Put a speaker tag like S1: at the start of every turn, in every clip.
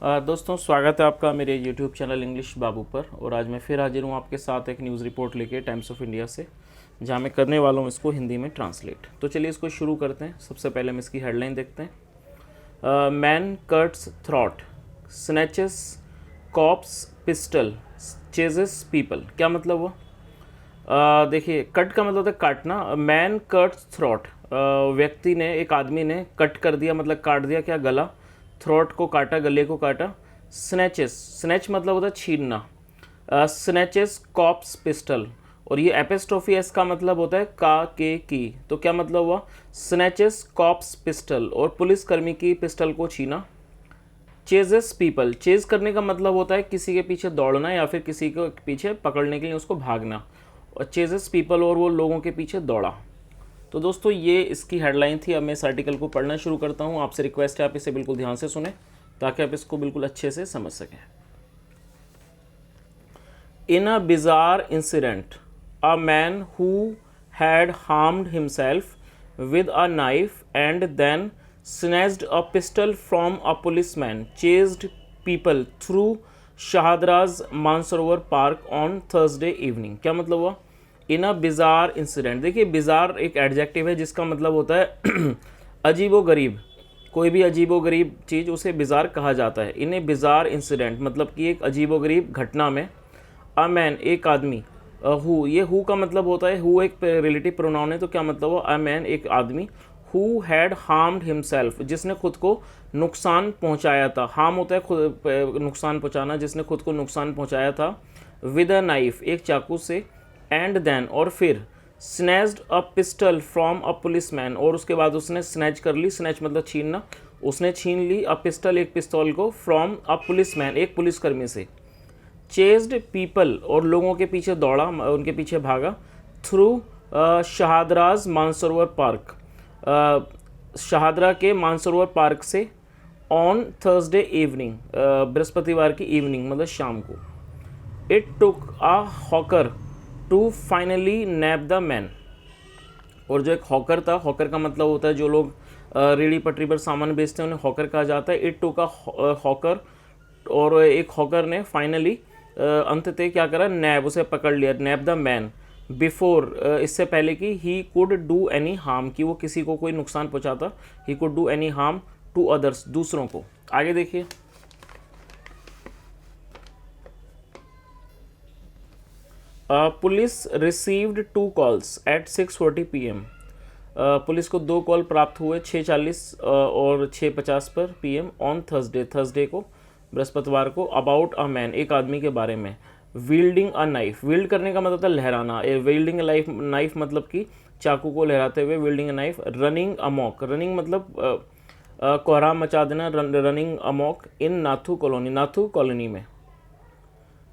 S1: दोस्तों, स्वागत है आपका मेरे YouTube चैनल इंग्लिश बाबू पर। और आज मैं फिर हाजिर हूँ आपके साथ एक न्यूज़ रिपोर्ट लेके टाइम्स ऑफ इंडिया से, जहाँ मैं करने वाला हूँ इसको हिंदी में ट्रांसलेट। तो चलिए इसको शुरू करते हैं। सबसे पहले हम इसकी हेडलाइन देखते हैं। Man cuts throat, snatches cops pistol, chases people. क्या मतलब हुआ? देखिए, कट का मतलब होता है काटना। मैन कट्स थ्रॉट, व्यक्ति ने, एक आदमी ने कट कर दिया, मतलब काट दिया। क्या? गला। थ्रॉट को काटा, गले को काटा। स्नैचेस, स्नैच मतलब होता है छीनना। स्नैचेस कॉप्स पिस्टल, और ये एपिस्ट्रोफी एस का मतलब होता है का के की। तो क्या मतलब हुआ? स्नैचेस कॉप्स पिस्टल, और पुलिसकर्मी की पिस्टल को छीना। चेजेस पीपल, चेज करने का मतलब होता है किसी के पीछे दौड़ना या फिर किसी को पीछे पकड़ने के लिए उसको भागना। और चेजेस पीपल, और वो लोगों के पीछे दौड़ा। तो दोस्तों, ये इसकी हेडलाइन थी। अब मैं इस आर्टिकल को पढ़ना शुरू करता हूँ। आपसे रिक्वेस्ट है आप इसे बिल्कुल ध्यान से सुने ताकि आप इसको बिल्कुल अच्छे से समझ सकें। In a bizarre incident, a man who had harmed himself with a knife and then snatched a pistol from a policeman chased people through Shahadraz Mansarovar Park on Thursday evening। क्या मतलब हुआ? इन अ बिजार इंसिडेंट। देखिए, bizarre एक adjective है जिसका मतलब होता है अजीबो गरीब। कोई भी अजीबो गरीब चीज़ उसे बिजार कहा जाता है। इन ए बिजार इंसिडेंट मतलब कि एक अजीबो गरीब घटना में। अ मैन, एक आदमी। हु, ये हु का मतलब होता है, हु एक रिलेटिव प्रोनाउन है। तो क्या मतलब हुआ? अ मैन, एक आदमी। हु हैड हार्म्ड हिमसेल्फ, जिसने खुद को नुकसान पहुंचाया था। हार्म होता है खुद नुकसान पहुंचाना, जिसने खुद को नुकसान पहुंचाया था। विद अ नाइफ, एक चाकू से। एंड देन, और फिर। Snatched a pistol from a policeman, और उसके बाद उसने स्नैच कर ली। स्नैच मतलब छीनना। उसने छीन ली अ पिस्टल, एक पिस्तौल को। फ्रॉम अ पुलिसमैन, एक पुलिसकर्मी से। चेज्ड पीपल, और लोगों के पीछे दौड़ा, उनके पीछे भागा। थ्रू शहादराज मानसरोवर पार्क, शहादरा के मानसरोवर पार्क से। ऑन थर्सडे इवनिंग, बृहस्पतिवार की इवनिंग मतलब शाम को। It took a hawker to finally nab the man, और जो एक हॉकर था, हॉकर का मतलब होता है जो लोग रेहड़ी पटरी पर सामान बेचते हैं, उन्हें हॉकर कहा जाता है। इट टुक अ हॉकर, और एक हॉकर ने फाइनली अंततः क्या करा? नैब, उसे पकड़ लिया। नैब द मैन बिफोर, इससे पहले कि he could do any harm, कि वो किसी को कोई नुकसान पहुंचाता। He could do any harm to others, दूसरों को। आगे देखिए। Police received 2 calls at 6:40 PM। Police को 2 कॉल प्राप्त हुए 6:40 और 6:50 पर PM ऑन थर्सडे, थर्सडे को, बृहस्पतिवार को। अबाउट अ मैन, एक आदमी के बारे में। विल्डिंग अ नाइफ, विल्ड करने का मतलब होता है लहराना। विल्डिंग नाइफ मतलब कि चाकू को लहराते हुए। विल्डिंग अ नाइफ। रनिंग अमॉक, रनिंग मतलब कोहराम मचा देना। रनिंग अमॉक इन नाथू कॉलोनी, नाथू कॉलोनी में।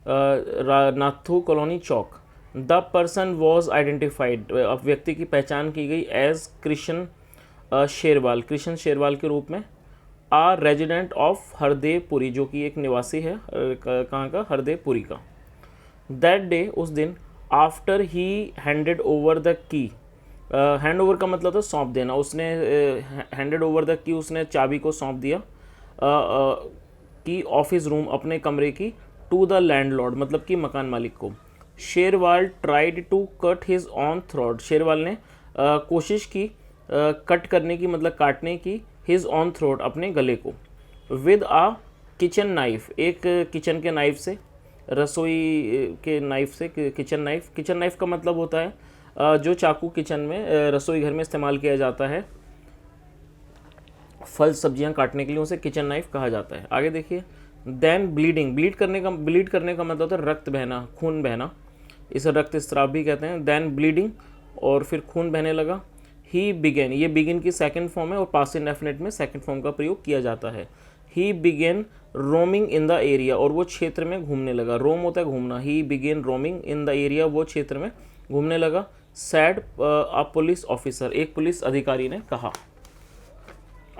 S1: Nathu colony Chowk. The person was identified, अब व्यक्ति की पहचान की गई। एज कृष्ण शेरवाल, कृष्ण शेरवाल के रूप में। आ रेजिडेंट ऑफ हरदेवपुरी, जो कि एक निवासी है कहाँ का? हरदेवपुरी का। दैट डे, उस दिन। After he handed over the key, hand over का मतलब था सौंप देना। उसने हैंडेड ओवर द की, उसने चाबी को सौंप दिया की ऑफिस रूम, अपने कमरे की। टू द लैंडलॉर्ड मतलब कि मकान मालिक को। Sherwal tried to cut his on throat, Sherwal ने कोशिश की कट करने की मतलब काटने की। हिज ऑन थ्रोट, अपने गले को। विद आ किचन नाइफ, एक किचन के नाइफ से, रसोई के नाइफ से। किचन नाइफ, किचन नाइफ का मतलब होता है जो चाकू किचन में रसोई घर में इस्तेमाल किया जाता है फल सब्जियां काटने के लिए, उसे किचन नाइफ कहा जाता है। आगे देखिए। देन ब्लीडिंग, ब्लीड करने का मतलब होता है रक्त बहना, खून बहना। इसे रक्तस्राव भी कहते हैं। देन ब्लीडिंग, और फिर खून बहने लगा। ही बिगेन, ये बिगिन की सेकंड फॉर्म है और पास्ट इंडेफिनिट में सेकंड फॉर्म का प्रयोग किया जाता है। ही begin roaming in the area, और वो क्षेत्र में घूमने लगा। रोम होता है घूमना। ही begin roaming in the area, वो क्षेत्र में घूमने लगा। सैड अ पुलिस ऑफिसर, एक पुलिस अधिकारी ने कहा।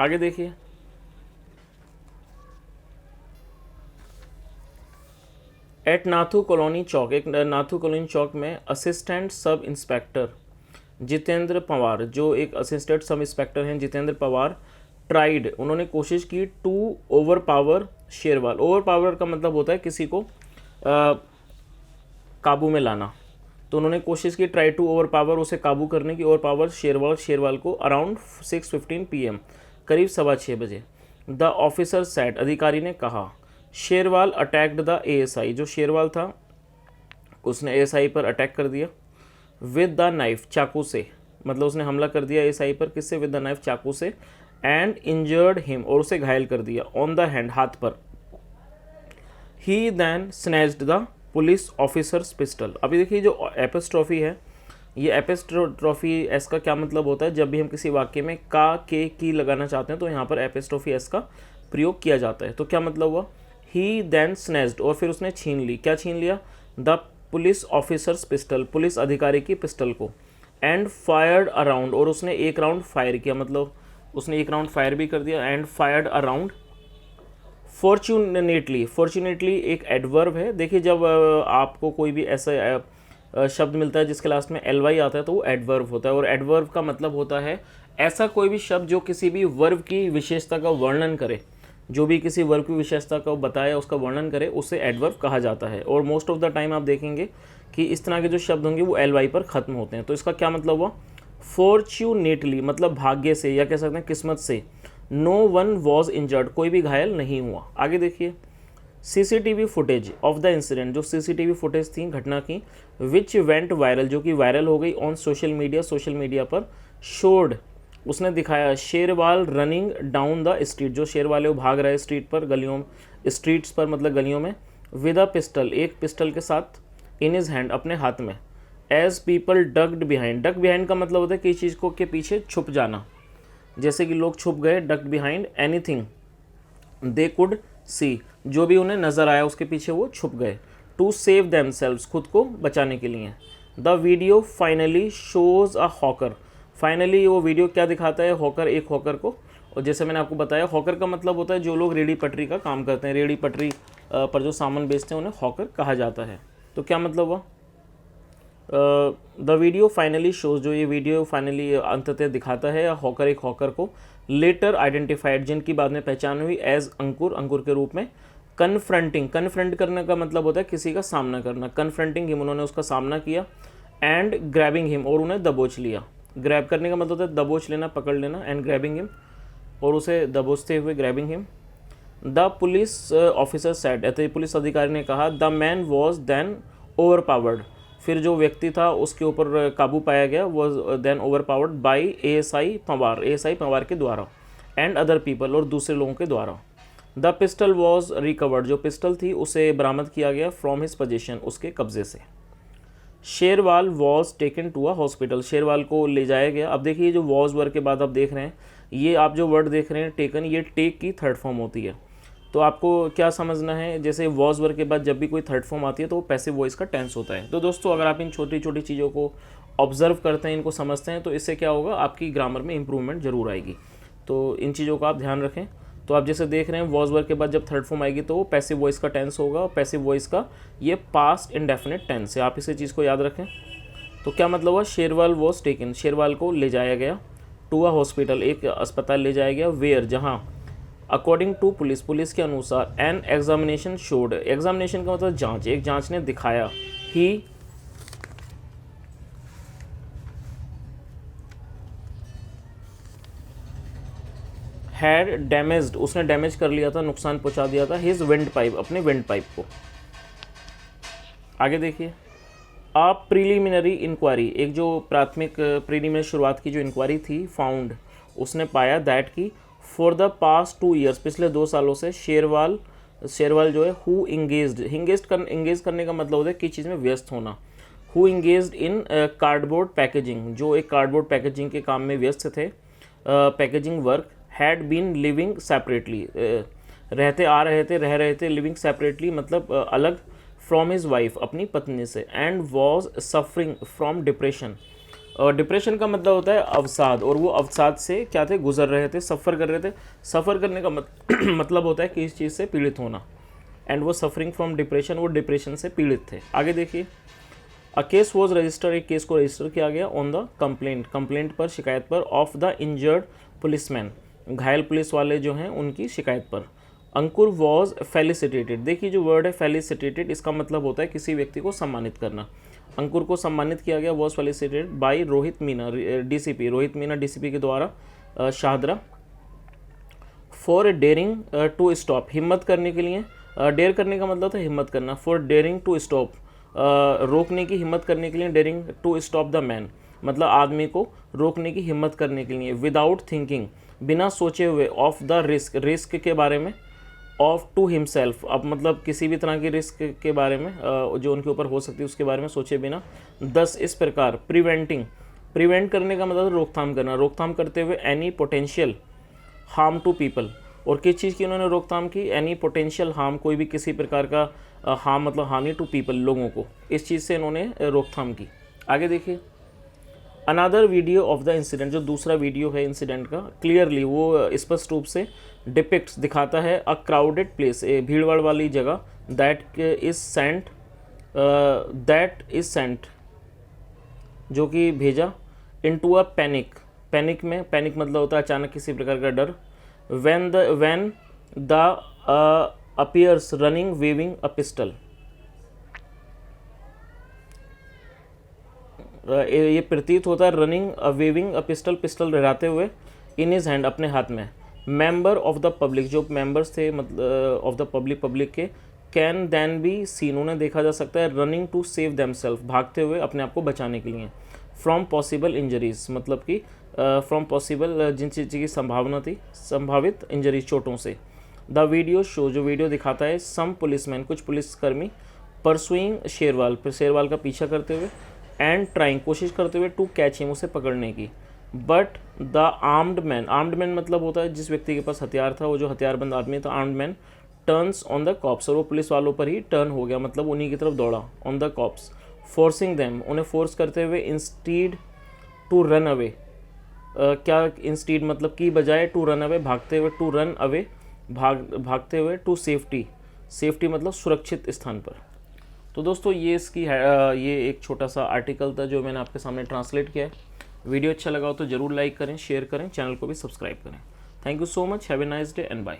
S1: आगे देखिए। एट नाथू कॉलोनी चौक, एक नाथू कॉलोनी चौक में assistant sub inspector Jitendra Pawar, जो एक असिस्टेंट सब इंस्पेक्टर हैं जितेंद्र पवार। ट्राइड, उन्होंने कोशिश की। To overpower Sherwal, overpower का मतलब होता है किसी को काबू में लाना। तो उन्होंने कोशिश की, ट्राई टू ओवर पावर, उसे काबू करने की, ओवर पावर शेरवाल को अराउंड 6:15 PM, करीब 6:15 बजे। द ऑफिसर सेट, अधिकारी ने कहा, शेरवाल अटैक्ड द ASI, जो शेरवाल था उसने ASI पर अटैक कर दिया, विद द नाइफ, चाकू से, मतलब उसने हमला कर दिया ASI पर, किससे, विद द नाइफ, चाकू से, एंड इंजर्ड हिम, और उसे घायल कर दिया, ऑन द हैंड, हाथ पर। He then snatched the police officers pistol. अभी देखिए जो एपिस्ट्रॉफी है, ये एपिस्ट्रॉफी एस का क्या मतलब होता है, जब भी हम किसी वाक्य में का, के, की लगाना चाहते हैं तो यहाँ पर एपिस्ट्रॉफी एस का प्रयोग किया जाता है। तो क्या मतलब हुआ, ही देन स्नैच्ड, और फिर उसने छीन ली, क्या छीन लिया, the police officers pistol, police अधिकारी की पिस्टल को, एंड फायर्ड अराउंड, और उसने एक राउंड फायर किया, मतलब उसने एक राउंड फायर भी कर दिया, एंड फायर्ड अराउंड। फॉर्चुनेटली एक एडवर्ब है। देखिए जब आपको कोई भी ऐसा शब्द मिलता है जिसके लास्ट में ly आता है तो वो एडवर्ब होता है, और एडवर्ब का मतलब होता है ऐसा कोई भी शब्द जो किसी भी वर्ब की विशेषता का वर्णन करे, जो भी किसी वर्ब की विशेषता को बताए, उसका वर्णन करे, उसे एडवर्ब कहा जाता है। और मोस्ट ऑफ द टाइम आप देखेंगे कि इस तरह के जो शब्द होंगे वो ly पर ख़त्म होते हैं। तो इसका क्या मतलब हुआ, फॉर्चुनेटली मतलब भाग्य से, या कह सकते हैं किस्मत से, नो वन वॉज इंजर्ड, कोई भी घायल नहीं हुआ। आगे देखिए, CCTV footage of the incident, जो CCTV फुटेज थी घटना की, विच वेंट वायरल, जो कि वायरल हो गई, ऑन सोशल मीडिया पर, शोड, उसने दिखाया, Sherwal running down the street, जो शेरवाल है वो भाग रहा है स्ट्रीट पर, गलियों, स्ट्रीट्स पर मतलब गलियों में, विद अ पिस्टल, एक पिस्टल के साथ, इन हिज हैंड, अपने हाथ में, as people ducked behind, duck behind का मतलब होता है किसी चीज़ को के पीछे छुप जाना, जैसे कि लोग छुप गए, ducked behind anything they could see, जो भी उन्हें नज़र आया उसके पीछे वो छुप गए, टू सेव देमसेल्व्स, खुद को बचाने के लिए। The video finally shows a hawker, finally वो वीडियो क्या दिखाता है, हॉकर, एक हॉकर को, और जैसे मैंने आपको बताया हॉकर का मतलब होता है जो लोग रेडी पटरी का काम करते हैं, रेडी पटरी पर जो सामान बेचते हैं उन्हें हॉकर कहा जाता है। तो क्या मतलब हुआ, द वीडियो फाइनली शोज, जो ये वीडियो फाइनली अंततः दिखाता है हॉकर, एक हॉकर को, लेटर आइडेंटिफाइड, जिनकी बाद में पहचान हुई, एज अंकुर, अंकुर के रूप में, कन्फ्रंटिंग, कन्फ्रंट करने का मतलब होता है किसी का सामना करना, कन्फ्रंटिंग हिम, उन्होंने उसका सामना किया, एंड ग्रैबिंग हिम, और उन्हें दबोच लिया। ग्रैब करने का मतलब होता है दबोच लेना, पकड़ लेना, एंड ग्रैबिंग हिम, और उसे दबोचते हुए, grabbing him. The police officer said, police अधिकारी ने कहा, the man was then overpowered, फिर जो व्यक्ति था उसके ऊपर काबू पाया गया, was then overpowered by ASI Panwar के द्वारा, एंड अदर पीपल, और दूसरे लोगों के द्वारा। द पिस्टल वॉज रिकवर्ड, जो पिस्टल थी उसे बरामद किया गया, फ्रॉम हिज पोजीशन, उसके कब्जे से। Sherwal was taken to a hospital, Sherwal को ले जाया गया। अब देखिए जो वॉज वर्ड के बाद आप देख रहे हैं, ये आप जो वर्ड देख रहे हैं टेकन, ये टेक की थर्ड फॉर्म होती है। तो आपको क्या समझना है, जैसे वॉज वर्ड के बाद जब भी कोई थर्ड फॉर्म आती है तो वो पैसिव वॉइस का टेंस होता है। तो दोस्तों अगर आप इन छोटी छोटी चीज़ों को ऑब्जर्व करते हैं, इनको समझते हैं, तो इससे क्या होगा, आपकी ग्रामर में इंप्रूवमेंट जरूर आएगी। तो इन चीज़ों का आप ध्यान रखें। तो आप जैसे देख रहे हैं वॉज वर्ड के बाद जब थर्ड फॉर्म आएगी तो वो पैसिव वॉइस का टेंस होगा, और पैसिव वॉइस का ये पास्ट इंडेफिनिट टेंस है, आप इसी चीज़ को याद रखें। तो क्या मतलब हुआ, शेरवाल वॉज टेकन, शेरवाल को ले जाया गया, टू अ हॉस्पिटल, एक अस्पताल ले जाया गया, वेयर, जहाँ, अकॉर्डिंग टू पुलिस, पुलिस के अनुसार, एन एग्जामिनेशन शोड, एग्जामिनेशन का मतलब जांच, एक जांच ने दिखाया, ही हैड डैमेज्ड, उसने डैमेज कर लिया था, नुकसान पहुंचा दिया था, हिज विंड पाइप, अपने विंड पाइप को। आगे देखिए, अ प्रीलिमिनरी इंक्वायरी, एक जो प्राथमिक प्रीलिमिनरी शुरुआत की जो इंक्वायरी थी, फाउंड, उसने पाया, दैट की, फॉर द पास्ट 2 ईयर्स, पिछले 2 सालों से, शेरवाल जो है, हु इंगेज करने का मतलब होता है किसी चीज़ में व्यस्त होना, who engaged in cardboard packaging, जो एक कार्डबोर्ड पैकेजिंग के काम में व्यस्त थे, packaging work, had been living separately, रह रहे थे, लिविंग सेपरेटली मतलब अलग, फ्रॉम हिज वाइफ, अपनी पत्नी से, and was suffering from depression, depression का मतलब होता है अवसाद, और वो अवसाद से क्या थे, गुजर रहे थे, सफ़र कर रहे थे, सफ़र करने का मतलब होता है कि इस चीज़ से पीड़ित होना, एंड वो सफरिंग फ्रॉम डिप्रेशन, वो डिप्रेशन से पीड़ित थे। आगे देखिए, अ केस वॉज रजिस्टर, एक केस को रजिस्टर किया गया, ऑन द कंप्लेंट पर, शिकायत पर, ऑफ द इंजर्ड पुलिसमैन, घायल पुलिस वाले जो हैं उनकी शिकायत पर, अंकुर वॉज फेलिसिटेटेड। देखिए जो वर्ड है फेलिसिटेटेड, इसका मतलब होता है किसी व्यक्ति को सम्मानित करना। अंकुर को सम्मानित किया गया, was felicitated by Rohit Meena, DCP Rohit Meena DCP के द्वारा Shahdara, for daring to stop, हिम्मत करने के लिए, डेयर करने का मतलब था हिम्मत करना, फॉर डेयरिंग टू स्टॉप, रोकने की हिम्मत करने के लिए, daring to stop the man मतलब आदमी को रोकने की हिम्मत करने के लिए, विदाउट थिंकिंग बिना सोचे हुए, ऑफ द रिस्क रिस्क के बारे में, ऑफ टू हिमसेल्फ अब मतलब किसी भी तरह की रिस्क के बारे में जो उनके ऊपर हो सकती है उसके बारे में सोचे बिना, दस इस प्रकार, प्रिवेंटिंग प्रिवेंट करने का मतलब रोकथाम करना, रोकथाम करते हुए any potential harm to people, और किस चीज़ की उन्होंने रोकथाम की, एनी पोटेंशियल हार्म कोई भी किसी प्रकार का हार्म मतलब हानि टू पीपल लोगों को, इस चीज़ से इन्होंने रोकथाम की। आगे देखिए another video of the incident, जो दूसरा वीडियो है इंसिडेंट का, क्लियरली वो स्पष्ट रूप से डिपिक्ट्स दिखाता है अ क्राउडेड प्लेस, भीड़भाड़ वाली जगह, दैट इज सेंट जो कि भेजा, इनटू अ पैनिक, पैनिक में, पैनिक मतलब होता है अचानक किसी प्रकार का डर, when the appears running waving a pistol, ये प्रतीत होता है running waving a pistol, pistol लहराते हुए, इन हिज हैंड अपने हाथ में, मेंबर ऑफ द पब्लिक जो मेंबर्स थे मतलब ऑफ द पब्लिक, पब्लिक के, कैन देन बी सीन उन्हें देखा जा सकता है, रनिंग टू सेव देमसेल्फ भागते हुए अपने आप को बचाने के लिए, फ्रॉम पॉसिबल इंजरीज मतलब कि फ्रॉम पॉसिबल जिन चीज़ की संभावना थी, संभावित इंजरीज चोटों से, द वीडियो शो जो वीडियो दिखाता है, सम पुलिसमैन कुछ पुलिसकर्मी, परसुइंग शेरवाल शेरवाल का पीछा करते हुए, एंड ट्राइंग कोशिश करते हुए, टू कैच हिम उसे पकड़ने की, बट द आर्म्ड मैन मतलब होता है जिस व्यक्ति के पास हथियार था, वो जो हथियारबंद आदमी था, armed man, turns on the cops और वो पुलिस वालों पर ही टर्न हो गया मतलब उन्हीं की तरफ दौड़ा, on the cops, forcing them उन्हें फोर्स करते हुए, इंस्टीड टू रन अवे, क्या इंस्टीड मतलब की बजाय, टू रन अवे भागते हुए, टू रन अवे भागते हुए, टू सेफ्टी सेफ्टी मतलब सुरक्षित स्थान पर। तो दोस्तों ये इसकी ये एक छोटा सा आर्टिकल था जो मैंने आपके सामने ट्रांसलेट किया है। वीडियो अच्छा लगा हो तो ज़रूर लाइक करें, शेयर करें, चैनल को भी सब्सक्राइब करें। Thank you so much, have a nice day and bye.